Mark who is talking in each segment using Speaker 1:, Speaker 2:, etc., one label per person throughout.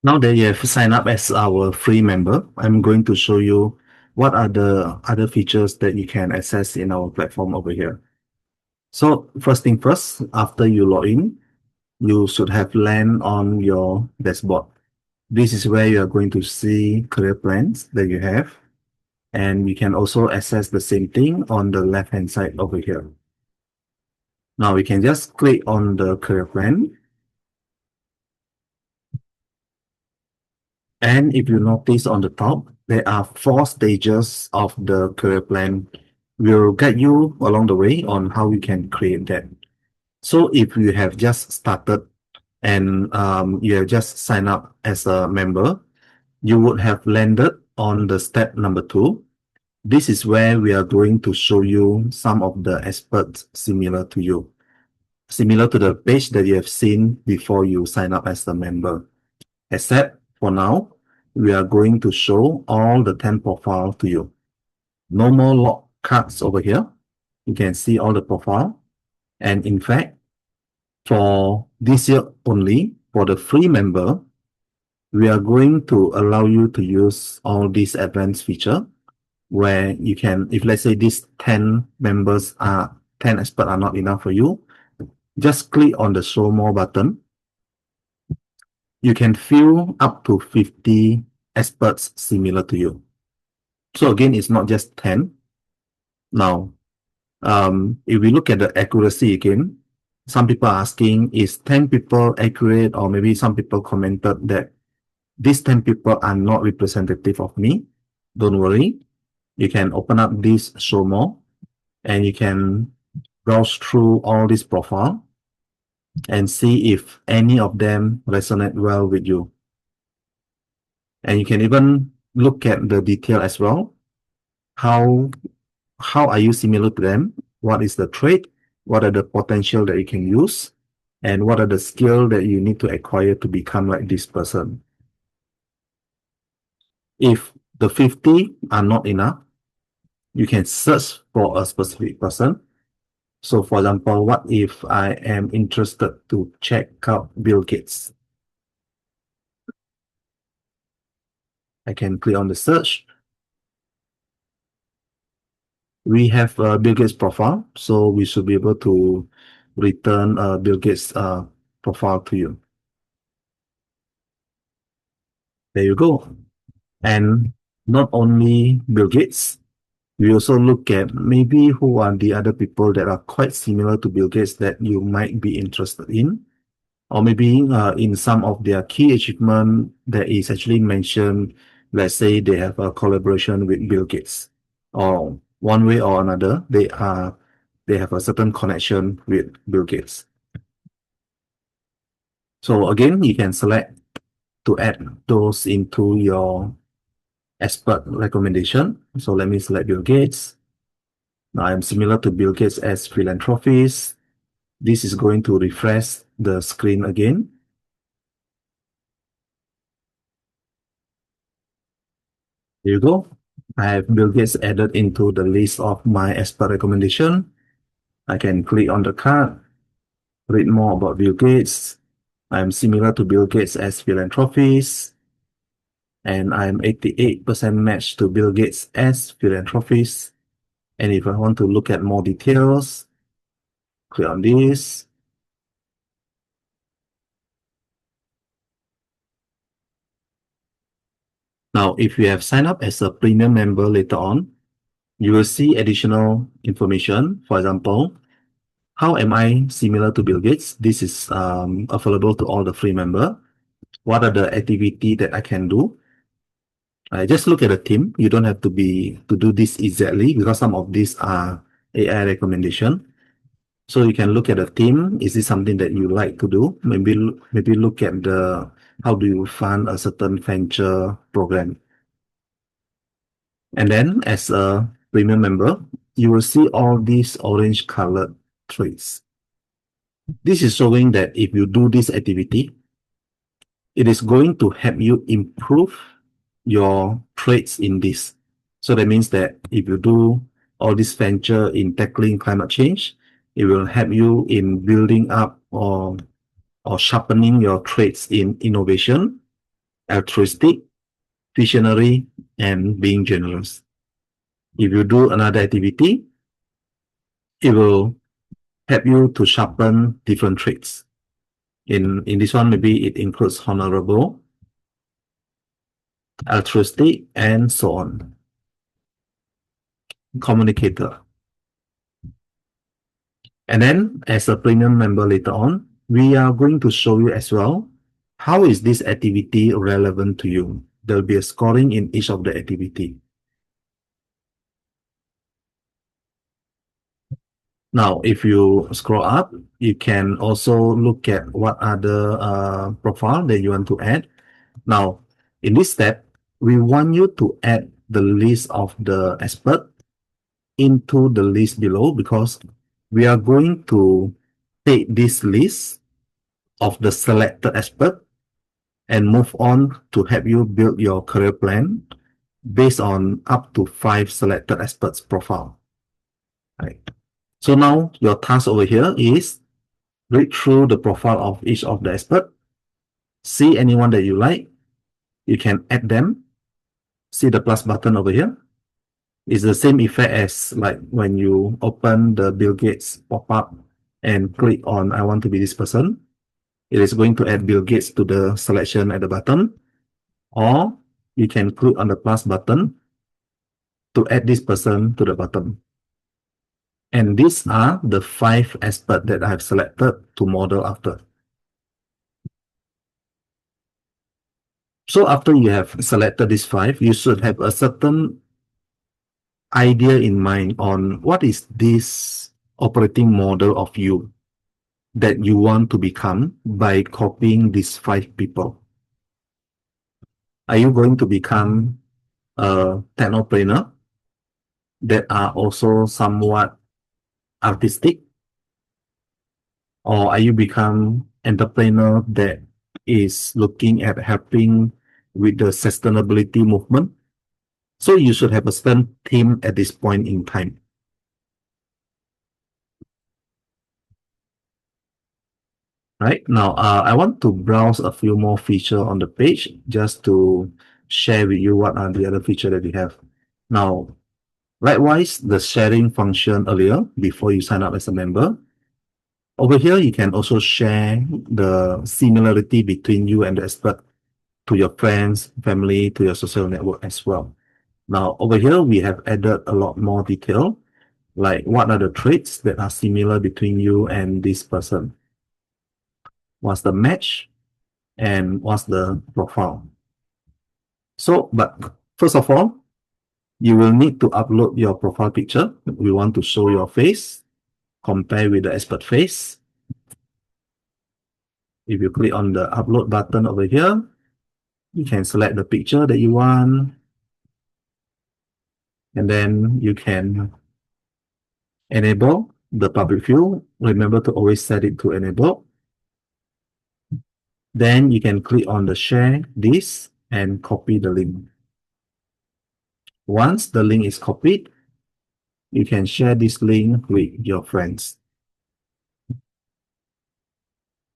Speaker 1: Now that you have signed up as our free member, I'm going to show you what are the other features that you can access in our platform over here. So first thing first, after you log in, you should have land on your dashboard. This is where you are going to see career plans that you have. And you can also access the same thing on the left hand side over here. Now we can just click on the career plan. And if you notice on the top, there are 4 stages of the career plan. We'll guide you along the way on how you can create that. So if you have just started and you have just signed up as a member, you would have landed on the step number 2. This is where we are going to show you some of the experts similar to you, similar to the page that you have seen before you sign up as a member. Except for now, we are going to show all the 10 profiles to you. No more log cards over here. You can see all the profile. And in fact, for this year only, for the free member, we are going to allow you to use all these advanced feature where you can, if let's say these 10 members are 10 experts are not enough for you, just click on the show more button. You can fill up to 50 experts similar to you. So again, it's not just 10. Now, if we look at the accuracy again, some people are asking, is 10 people accurate? Or maybe some people commented that these 10 people are not representative of me. Don't worry. You can open up this show more and you can browse through all this profile and see if any of them resonate well with you. And you can even look at the detail as well. How are you similar to them? What is the trait? What are the potential that you can use? And what are the skills that you need to acquire to become like this person? If the 50 are not enough, you can search for a specific person. So for example, what if I am interested to check out Bill Gates? I can click on the search. We have a Bill Gates profile, so we should be able to return a Bill Gates profile to you. There you go. And not only Bill Gates, we also look at maybe who are the other people that are quite similar to Bill Gates that you might be interested in. Or maybe in some of their key achievement that is actually mentioned, let's say they have a collaboration with Bill Gates, or one way or another, they have a certain connection with Bill Gates. So again, you can select to add those into your expert recommendation. So let me select Bill Gates. Now I'm similar to Bill Gates as philanthropist. This is going to refresh the screen again. There you go. I have Bill Gates added into the list of my expert recommendation. I can click on the card, read more about Bill Gates. I'm similar to Bill Gates as philanthropist, and I'm 88% matched to Bill Gates as philanthropist. And if I want to look at more details, click on this. Now, if you have signed up as a premium member later on, you will see additional information. For example, how am I similar to Bill Gates? This is available to all the free member. What are the activity that I can do? Just look at the theme. You don't have to do this exactly because some of these are AI recommendation. So you can look at the theme. Is this something that you like to do? Maybe look at the how do you fund a certain venture program. And then as a premium member, you will see all these orange colored traits. This is showing that if you do this activity, it is going to help you improve your traits in this. So that means that if you do all this venture in tackling climate change, it will help you in building up or sharpening your traits in innovation altruistic, visionary, and being generous. If you do another activity, it will help you to sharpen different traits. In this one, maybe it includes honorable, altruistic, and so on. Communicator. And then as a premium member later on, we are going to show you as well, how is this activity relevant to you? There will be a scoring in each of the activity. Now, if you scroll up, you can also look at what other profile that you want to add. Now, in this step, we want you to add the list of the expert into the list below, because we are going to take this list of the selected expert and move on to help you build your career plan based on up to 5 selected experts profile. Right. So now your task over here is read through the profile of each of the expert, see anyone that you like, you can add them, see the plus button over here. It's the same effect as like when you open the Bill Gates pop-up and click on I want to be this person. It is going to add Bill Gates to the selection at the bottom, or you can click on the plus button to add this person to the bottom. And these are the 5 experts that I have selected to model after. So after you have selected these 5, you should have a certain idea in mind on what is this operating model of you that you want to become by copying these 5 people. Are you going to become a technopreneur that are also somewhat artistic? Or are you become entrepreneur that is looking at helping with the sustainability movement? So you should have a certain theme at this point in time. Right now, I want to browse a few more features on the page just to share with you what are the other features that we have. Now, likewise, the sharing function earlier before you sign up as a member. Over here, you can also share the similarity between you and the expert to your friends, family, to your social network as well. Now, over here, we have added a lot more detail, like what are the traits that are similar between you and this person? What's the match? And what's the profile? So, but first of all, you will need to upload your profile picture. We want to show your face, compare with the expert face. If you click on the upload button over here, you can select the picture that you want. And then you can enable the public view. Remember to always set it to enable. Then you can click on the share this and copy the link. Once the link is copied, you can share this link with your friends.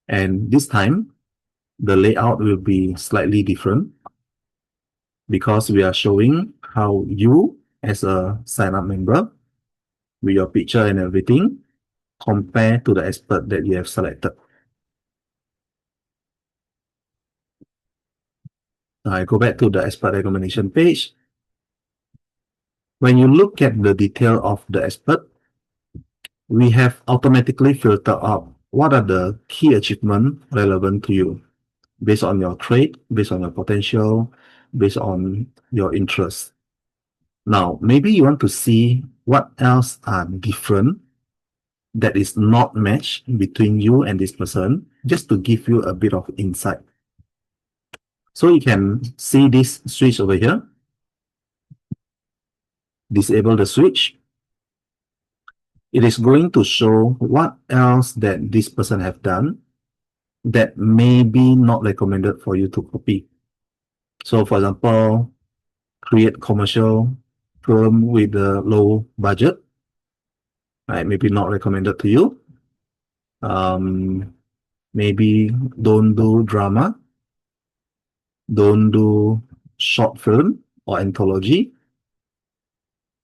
Speaker 1: And this time, the layout will be slightly different because we are showing how you, as a sign-up member, with your picture and everything, compare to the expert that you have selected. I go back to the expert recommendation page. When you look at the detail of the expert, we have automatically filtered out what are the key achievements relevant to you based on your trait, based on your potential, based on your interest. Now, maybe you want to see what else are different that is not matched between you and this person, just to give you a bit of insight. So you can see this switch over here. Disable the switch. It is going to show what else that this person have done that may be not recommended for you to copy. So for example, create commercial film with a low budget, right? Maybe not recommended to you. Maybe don't do drama. Don't do short film or anthology.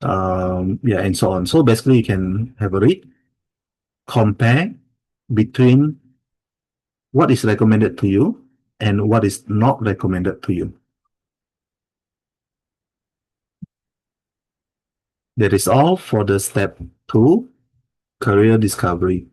Speaker 1: Yeah, and so on. So basically, you can have a read, compare between what is recommended to you and what is not recommended to you. That is all for the step 2, career discovery.